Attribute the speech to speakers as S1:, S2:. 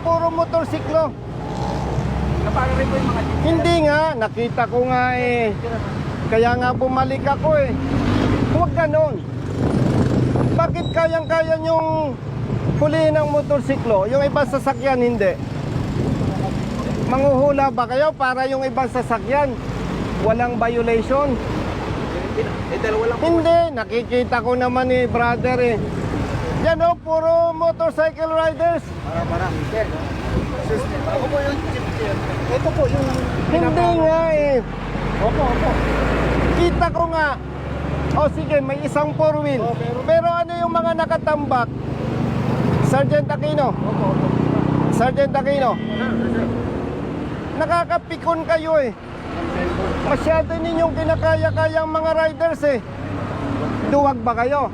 S1: puro motorsiklo.
S2: Para rin po yung mga jeep.
S1: Hindi nga, nakita ko nga eh. Kaya nga bumalik ako eh. Huwag ganon. Bakit kayang-kaya yung hulihin ng motorsiklo? Yung ibang sasakyan hindi. Manghuhula ba kayo para yung ibang sasakyan walang violation?
S2: Eh, dalawa lang po.
S1: Hindi, nakikita ko naman eh, brother eh. Yan o, puro motorcycle riders.
S2: Para. Sir. Ako po yung jeep, sir. Ito po yung...
S1: Hindi nga eh.
S2: Opo.
S1: Kita ko nga. O sige, may isang four wheel.
S2: Oh,
S1: Pero ano yung mga nakatambak? Sergeant Aquino.
S2: Opo.
S1: Sergeant Aquino.
S2: Sir.
S1: Nakakapikon kayo eh. Masyado ninyong kinakaya-kayang mga riders eh. Duwag ba kayo?